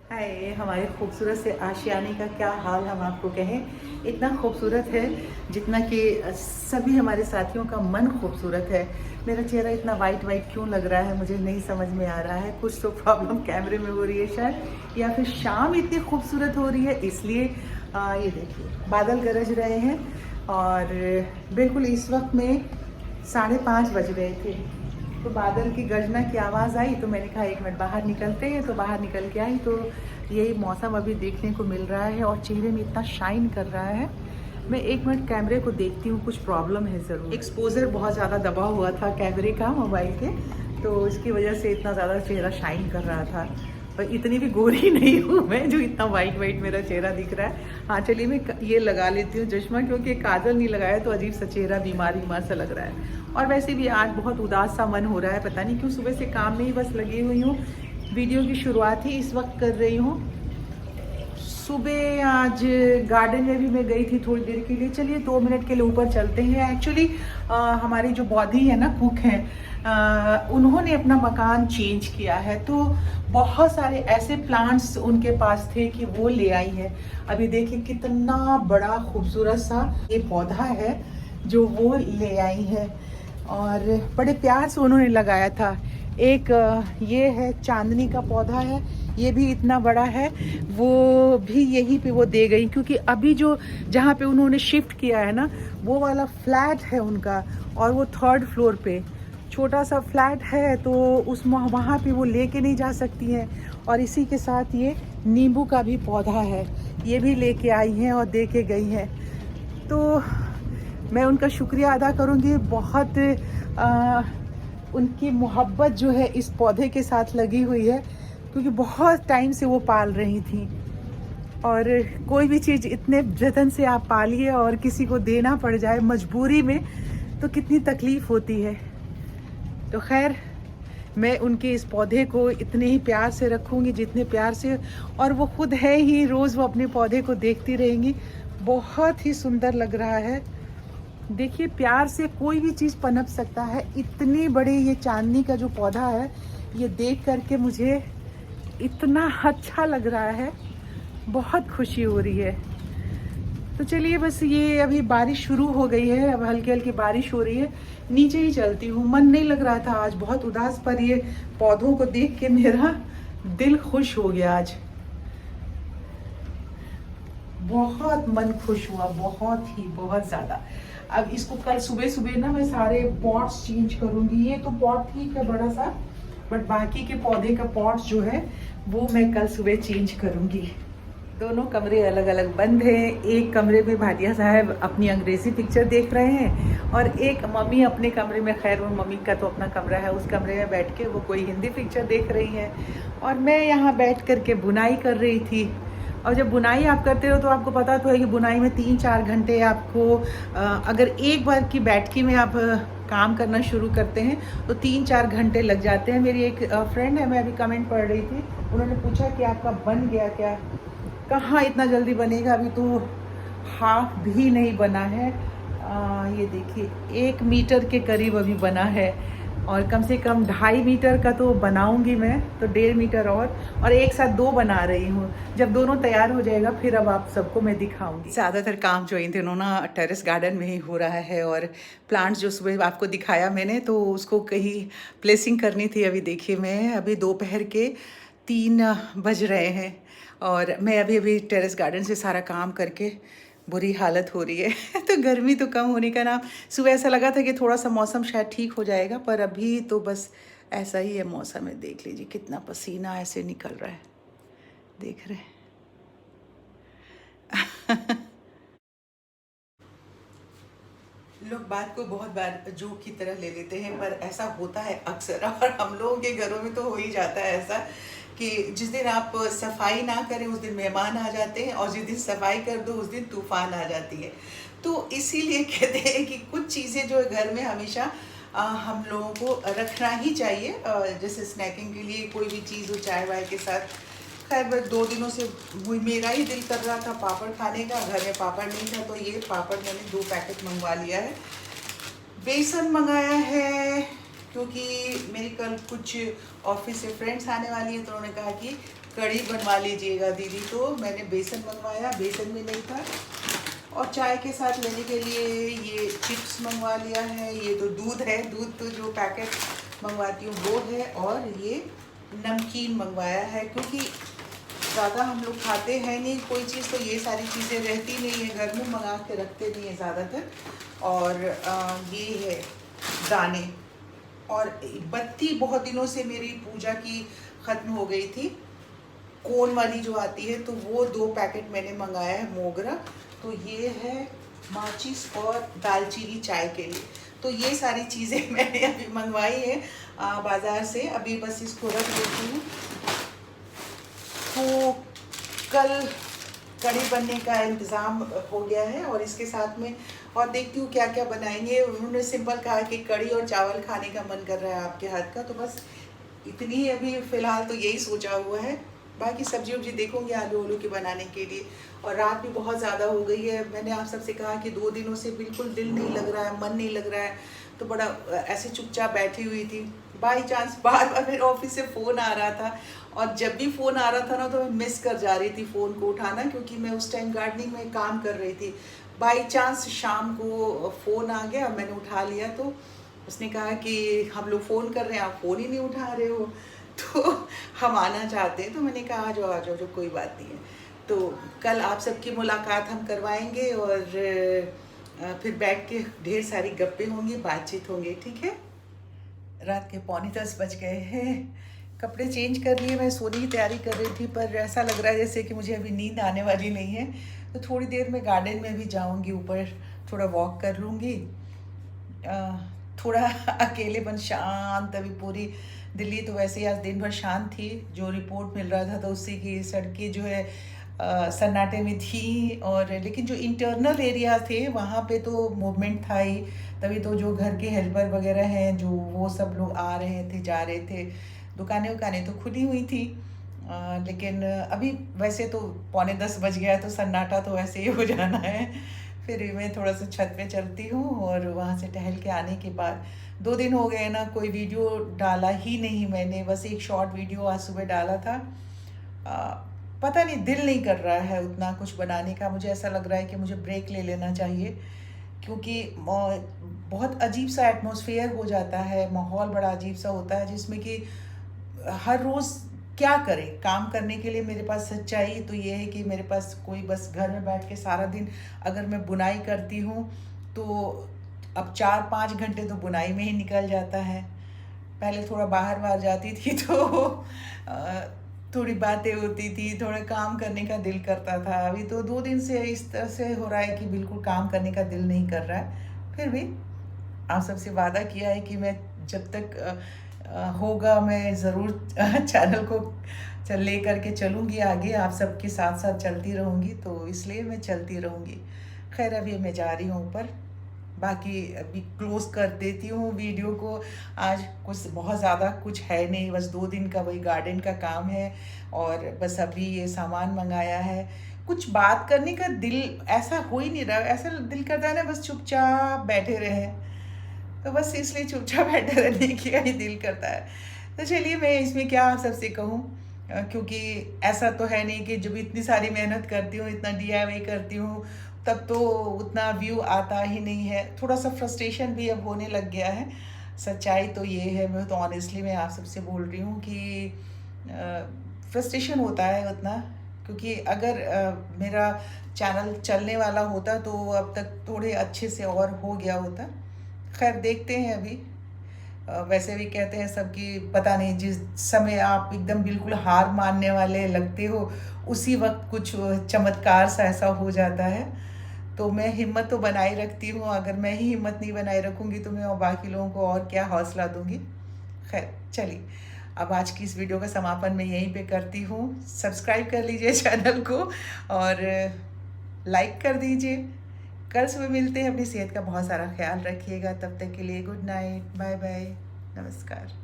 हाय, हमारे खूबसूरत से आशियाने का क्या हाल हम आपको कहें। इतना खूबसूरत है जितना कि सभी हमारे साथियों का मन खूबसूरत है। मेरा चेहरा इतना वाइट वाइट क्यों लग रहा है मुझे नहीं समझ में आ रहा है। कुछ तो प्रॉब्लम कैमरे में हो रही है शायद, या फिर शाम इतनी खूबसूरत हो रही है इसलिए। ये देखिए बादल गरज रहे हैं और बिल्कुल इस वक्त में 5:30 बज रहे थे। तो बादल की गर्जना की आवाज़ आई तो मैंने कहा 1 मिनट बाहर निकलते हैं। तो बाहर निकल के आई तो यही मौसम अभी देखने को मिल रहा है और चेहरे में इतना शाइन कर रहा है। मैं 1 मिनट कैमरे को देखती हूँ, कुछ प्रॉब्लम है ज़रूर। एक्सपोजर बहुत ज़्यादा दबा हुआ था कैमरे का, मोबाइल के, तो इसकी वजह से इतना ज़्यादा चेहरा शाइन कर रहा था। पर इतनी भी गोरी नहीं हूँ मैं जो इतना वाइट वाइट मेरा चेहरा दिख रहा है। हाँ चलिए मैं ये लगा लेती हूँ चश्मा, क्योंकि काजल नहीं लगाया तो अजीब सा चेहरा बीमार बीमार सा लग रहा है। और वैसे भी आज बहुत उदास सा मन हो रहा है, पता नहीं क्यों। सुबह से काम में ही बस लगी हुई हूँ। वीडियो की शुरुआत ही इस वक्त कर रही हूँ। सुबह आज गार्डन में भी मैं गई थी थोड़ी देर के लिए। चलिए 2 मिनट के लिए ऊपर चलते हैं। एक्चुअली हमारी जो बॉडी है ना, कुक हैं, उन्होंने अपना मकान चेंज किया है, तो बहुत सारे ऐसे प्लांट्स उनके पास थे कि वो ले आई है। अभी देखिए कितना बड़ा खूबसूरत सा ये पौधा है जो वो ले आई है और बड़े प्यार से उन्होंने लगाया था। एक ये है चांदनी का पौधा है, ये भी इतना बड़ा है, वो भी यहीं पे वो दे गई, क्योंकि अभी जो जहाँ पे उन्होंने शिफ्ट किया है ना, वो वाला फ्लैट है उनका और वो 3rd फ्लोर पे छोटा सा फ्लैट है, तो उस वहाँ पे वो लेके नहीं जा सकती हैं। और इसी के साथ ये नींबू का भी पौधा है, ये भी लेके आई हैं और दे के गई हैं। तो मैं उनका शुक्रिया अदा करूँगी बहुत। उनकी मोहब्बत जो है इस पौधे के साथ लगी हुई है, क्योंकि बहुत टाइम से वो पाल रही थी। और कोई भी चीज़ इतने जतन से आप पालिए और किसी को देना पड़ जाए मजबूरी में, तो कितनी तकलीफ़ होती है। तो खैर, मैं उनके इस पौधे को इतने ही प्यार से रखूँगी जितने प्यार से, और वो खुद है ही, रोज़ वो अपने पौधे को देखती रहेंगी। बहुत ही सुंदर लग रहा है। देखिए प्यार से कोई भी चीज़ पनप सकता है। इतनी बड़ी ये चांदनी का जो पौधा है, ये देख करके मुझे इतना अच्छा लग रहा है, बहुत खुशी हो रही है। तो चलिए बस, ये अभी बारिश शुरू हो गई है, अब हल्की हल्की बारिश हो रही है, नीचे ही चलती हूँ। मन नहीं लग रहा था आज, बहुत उदास, पर ये पौधों को देख के मेरा दिल खुश हो गया आज। बहुत मन खुश हुआ, बहुत ही, बहुत ज़्यादा। अब इसको कल सुबह सुबह ना मैं सारे पॉट्स चेंज करूँगी। ये तो पॉट ठीक है बड़ा सा, बट बाकी के पौधे का पॉट्स जो है वो मैं कल सुबह चेंज करूँगी। दोनों कमरे अलग अलग बंद हैं। एक कमरे में भाटिया साहब अपनी अंग्रेज़ी पिक्चर देख रहे हैं और एक मम्मी अपने कमरे में, खैर वो मम्मी का तो अपना कमरा है, उस कमरे में बैठ के वो कोई हिंदी पिक्चर देख रही हैं और मैं यहाँ बैठ कर के बुनाई कर रही थी। और जब बुनाई आप करते हो तो आपको पता तो है कि बुनाई में 3-4 घंटे आपको, अगर एक बार की बैठकी में आप काम करना शुरू करते हैं तो 3-4 घंटे लग जाते हैं। मेरी एक फ्रेंड है, मैं अभी कमेंट पढ़ रही थी, उन्होंने पूछा कि आपका बन गया क्या? कहाँ इतना जल्दी बनेगा, अभी तो हाफ भी नहीं बना है। ये देखिए 1 मीटर के करीब अभी बना है और कम से कम 2.5 मीटर का तो बनाऊंगी मैं, तो 1.5 मीटर और एक साथ 2 बना रही हूँ। जब दोनों तैयार हो जाएगा फिर अब आप सबको मैं दिखाऊंगी। ज़्यादातर काम जो इन दिनों ना टेरेस गार्डन में ही हो रहा है और प्लांट्स जो सुबह आपको दिखाया मैंने, तो उसको कहीं प्लेसिंग करनी थी। अभी देखिए मैं अभी दोपहर के 3 बज रहे हैं और मैं अभी अभी टेरेस गार्डन से सारा काम करके बुरी हालत हो रही है तो गर्मी तो कम होने का नाम। सुबह ऐसा लगा था कि थोड़ा सा मौसम शायद ठीक हो जाएगा, पर अभी तो बस ऐसा ही है मौसम है। देख लीजिए कितना पसीना ऐसे निकल रहा है, देख रहे हैं लोग बात को बहुत बार जोक की तरह ले लेते हैं, पर ऐसा होता है अक्सर और हम लोगों के घरों में तो हो ही जाता है ऐसा कि जिस दिन आप सफाई ना करें उस दिन मेहमान आ जाते हैं और जिस दिन सफाई कर दो उस दिन तूफान आ जाती है। तो इसीलिए कहते हैं कि कुछ चीज़ें जो है घर में हमेशा हम लोगों को रखना ही चाहिए। जैसे स्नैकिंग के लिए कोई भी चीज़ हो चाय वाय के साथ। खैर बस 2 दिनों से मेरा ही दिल कर रहा था पापड़ खाने का, घर में पापड़ नहीं था, तो ये पापड़ मैंने 2 पैकेट मंगवा लिया है। बेसन मंगाया है क्योंकि मेरी कल कुछ ऑफिस से फ्रेंड्स आने वाली हैं, तो उन्होंने कहा कि कढ़ी बनवा लीजिएगा दीदी। तो मैंने बेसन मंगवाया, बेसन भी नहीं था। और चाय के साथ लेने के लिए ये चिप्स मंगवा लिया है। ये तो दूध है, दूध तो जो पैकेट मंगवाती हूँ वो है। और ये नमकीन मंगवाया है, क्योंकि ज़्यादा हम लोग खाते हैं नहीं कोई चीज़, तो ये सारी चीज़ें रहती नहीं है घर में, मंगा के रखते नहीं है ज़्यादातर। और ये है दाने। और बत्ती बहुत दिनों से मेरी पूजा की ख़त्म हो गई थी, कोन वाली जो आती है, तो वो 2 पैकेट मैंने मंगाया है, मोगरा। तो ये है माचिस और दालचीनी चाय के लिए। तो ये सारी चीज़ें मैंने अभी मंगवाई है बाज़ार से। अभी बस इसको रख देती हूँ। तो कल कढ़ी बनने का इंतज़ाम हो गया है, और इसके साथ में और देखती हूँ क्या क्या बनाएंगे। उन्होंने सिंपल कहा कि कढ़ी और चावल खाने का मन कर रहा है आपके हाथ का, तो बस इतनी ही अभी फ़िलहाल तो यही सोचा हुआ है। बाकी सब्जी वब्जी देखूँगी आलू के बनाने के लिए। और रात भी बहुत ज़्यादा हो गई है। मैंने आप सबसे कहा कि 2 दिनों से बिल्कुल दिल नहीं लग रहा है, मन नहीं लग रहा है, तो बड़ा ऐसे चुपचाप बैठी हुई थी। बाई चांस बार बार मेरे ऑफिस से फ़ोन आ रहा था, और जब भी फ़ोन आ रहा था ना, तो मैं मिस कर जा रही थी फ़ोन को उठाना, क्योंकि मैं उस टाइम गार्डनिंग में काम कर रही थी। बाई चांस शाम को फ़ोन आ गया, मैंने उठा लिया। तो उसने कहा कि हम लोग फ़ोन कर रहे हैं, आप फ़ोन ही नहीं उठा रहे हो, तो हम आना चाहते हैं। तो मैंने कहा आ जाओ जो कोई बात नहीं है। तो कल आप सबकी मुलाकात हम करवाएंगे, और फिर बैठ के ढेर सारी गप्पें होंगी, बातचीत होंगी, ठीक है। रात के 9:45 बज गए हैं। कपड़े चेंज कर लिए, मैं सोने की तैयारी कर रही थी, पर ऐसा लग रहा है जैसे कि मुझे अभी नींद आने वाली नहीं है। तो थोड़ी देर में गार्डन में भी जाऊंगी, ऊपर थोड़ा वॉक कर लूँगी। थोड़ा अकेलेपन, शांत। अभी पूरी दिल्ली तो वैसे ही आज दिन भर शांत थी, जो रिपोर्ट मिल रहा था तो उससे कि सड़कें जो है सन्नाटे में थी। और लेकिन जो इंटरनल एरिया थे वहाँ पे तो मूवमेंट था ही, तभी तो जो घर के हेल्पर वगैरह हैं जो वो सब लोग आ रहे थे, जा रहे थे। दुकानें उकानें तो खुली हुई थी। लेकिन अभी वैसे तो 9:45 बज गया, तो सन्नाटा तो वैसे ही हो जाना है। फिर मैं थोड़ा सा छत पे चलती हूँ, और वहाँ से टहल के आने के बाद 2 दिन हो गए ना, कोई वीडियो डाला ही नहीं मैंने। बस एक शॉर्ट वीडियो आज सुबह डाला था। पता नहीं, दिल नहीं कर रहा है उतना कुछ बनाने का। मुझे ऐसा लग रहा है कि मुझे ब्रेक ले लेना चाहिए, क्योंकि बहुत अजीब सा एटमॉस्फेयर हो जाता है, माहौल बड़ा अजीब सा होता है, जिसमें कि हर रोज़ क्या करें। काम करने के लिए मेरे पास सच्चाई तो ये है कि मेरे पास कोई, बस घर में बैठ के सारा दिन अगर मैं बुनाई करती हूँ तो अब 4-5 घंटे तो बुनाई में ही निकल जाता है। पहले थोड़ा बाहर जाती थी तो थोड़ी बातें होती थी, थोड़ा काम करने का दिल करता था। अभी तो 2 दिन से इस तरह से हो रहा है कि बिल्कुल काम करने का दिल नहीं कर रहा है। फिर भी आप सबसे वादा किया है कि मैं जब तक होगा मैं ज़रूर चैनल को ले करके चलूँगी आगे, आप सबके साथ साथ चलती रहूँगी, तो इसलिए मैं चलती रहूँगी। खैर अभी मैं जा रही हूँ ऊपर, बाकी अभी क्लोज़ कर देती हूँ वीडियो को। आज कुछ बहुत ज़्यादा कुछ है नहीं, बस 2 दिन का वही गार्डन का काम है, और बस अभी ये सामान मंगाया है। कुछ बात करने का दिल ऐसा हो ही नहीं रहा, ऐसा दिल करता है ना बस चुपचाप बैठे रहे, तो बस इसलिए चुपचाप बैठे रहने का ही दिल करता है। तो चलिए, मैं इसमें क्या आप सबसे कहूँ, क्योंकि ऐसा तो है नहीं कि जब इतनी सारी मेहनत करती हूँ, इतना DIY करती हूँ, तब तो उतना व्यू आता ही नहीं है। थोड़ा सा फ्रस्ट्रेशन भी अब होने लग गया है। सच्चाई तो ये है, मैं तो ऑनेस्टली मैं आप सबसे बोल रही हूँ कि फ्रस्ट्रेशन होता है उतना, क्योंकि अगर मेरा चैनल चलने वाला होता तो अब तक थोड़े अच्छे से और हो गया होता। खैर देखते हैं अभी। वैसे भी कहते हैं सबकी, पता नहीं जिस समय आप एकदम बिल्कुल हार मानने वाले लगते हो, उसी वक्त कुछ चमत्कार सा ऐसा हो जाता है। तो मैं हिम्मत तो बनाए रखती हूँ, अगर मैं ही हिम्मत नहीं बनाए रखूँगी तो मैं और बाकी लोगों को और क्या हौसला दूँगी। खैर चलिए, अब आज की इस वीडियो का समापन मैं यहीं पे करती हूँ। सब्सक्राइब कर लीजिए चैनल को, और लाइक कर दीजिए। कल सुबह मिलते हैं। अपनी सेहत का बहुत सारा ख्याल रखिएगा। तब तक के लिए गुड नाइट, बाय बाय, नमस्कार।